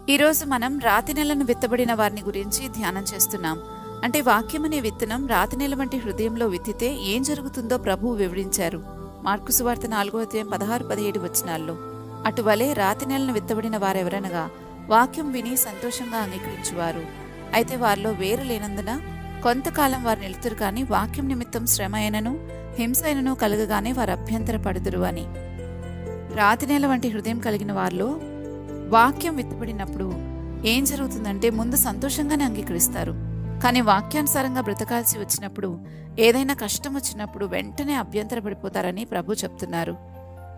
ఈరోజు మనం రాతి నెలను విత్తబడిన వారిని గురించి ధ్యానం చేస్తున్నాం. అంటే వాక్యం అనే విత్తనం రాతి నెల వంటి హృదయంలో విత్తితే ఏం జరుగుతుందో ప్రభువు వివరించారు. మార్కు సువార్త 4:16-17 వచనాల్లో. అటువలే రాతి నెలను విత్తబడిన వారెవరనగా వాక్యం విని సంతోషంగా అంగీకరించువారు. అయితే వారిలో వేరు లేనందున కొంతకాలం వారు నిలుతురు కాని వాక్యం నిమిత్తం శ్రమ అయినను హింస అయినను కలగగానే వారు అభ్యంతర పడుదురు అని. రాతి నెల వంటి హృదయం కలిగిన వారిలో వాక్యం విత్తబడినప్పుడు ఏం జరుగుతుందంటే ముందు సంతోషంగానే అంగీకరిస్తారు. కానీ వాక్యానుసారంగా బ్రతకాల్సి వచ్చినప్పుడు, ఏదైనా కష్టం వచ్చినప్పుడు వెంటనే అభ్యంతర పడిపోతారని ప్రభు చెప్తున్నారు.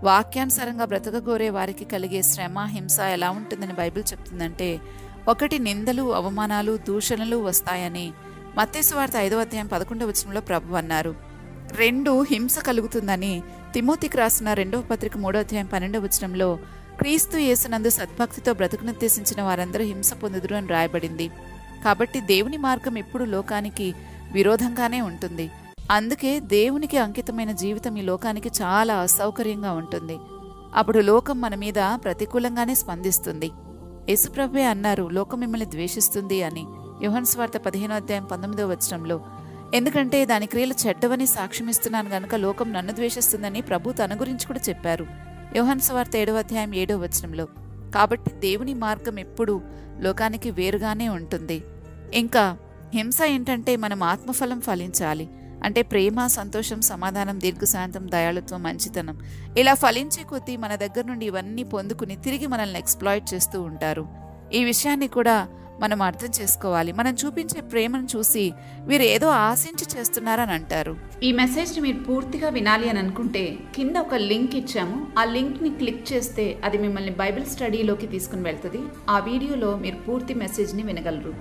వాక్యానుసారంగా బ్రతకగోరే వారికి కలిగే శ్రమ హింస ఎలా ఉంటుందని బైబిల్ చెప్తుందంటే, 1 నిందలు అవమానాలు దూషణలు వస్తాయని మత్తయి సువార్త 5:11 వచనంలో ప్రభు అన్నారు. 2 హింస కలుగుతుందని తిమోతికి రాసిన 2వ పత్రిక 3:12 వచనంలో క్రీస్తు యేసునందు సద్భక్తితో బ్రతుకునుద్దేశించిన వారందరూ హింస పొందుదురు అని రాయబడింది. కాబట్టి దేవుని మార్గం ఎప్పుడు లోకానికి విరోధంగానే ఉంటుంది. అందుకే దేవునికి అంకితమైన జీవితం ఈ లోకానికి చాలా అసౌకర్యంగా ఉంటుంది. అప్పుడు లోకం మన మీద ప్రతికూలంగానే స్పందిస్తుంది. యేసుప్రభువే అన్నారు, లోకం మిమ్మల్ని ద్వేషిస్తుంది అని, యోహాను సువార్త 15:19 వచనంలో. ఎందుకంటే దాని క్రియలు చెడ్డవని సాక్ష్యమిస్తున్నాను గనుక లోకం నన్ను ద్వేషిస్తుందని ప్రభు తన గురించి కూడా చెప్పారు, యోహాను సువార్త 7:7 వచనంలో. కాబట్టి దేవుని మార్గం ఎప్పుడు లోకానికి వేరుగానే ఉంటుంది. ఇంకా హింస ఏంటంటే మనం ఆత్మఫలం ఫలించాలి. అంటే ప్రేమ, సంతోషం, సమాధానం, దీర్ఘశాంతం, దయాళుత్వం, మంచితనం ఇలా ఫలించే కొద్దీ మన దగ్గర నుండి ఇవన్నీ పొందుకుని తిరిగి మనల్ని ఎక్స్‌ప్లాయిట్ చేస్తూ ఉంటారు. ఈ విషయాన్ని కూడా మనం అర్థం చేసుకోవాలి. మనం చూపించే ప్రేమను చూసి వీరు ఏదో ఆశించి చేస్తున్నారని అంటారు. ఈ మెసేజ్ని మీరు పూర్తిగా వినాలి అని అనుకుంటే కింద ఒక లింక్ ఇచ్చాము. ఆ లింక్ని క్లిక్ చేస్తే అది మిమ్మల్ని బైబిల్ స్టడీలోకి తీసుకుని వెళ్తుంది. ఆ వీడియోలో మీరు పూర్తి మెసేజ్ని వినగలరు.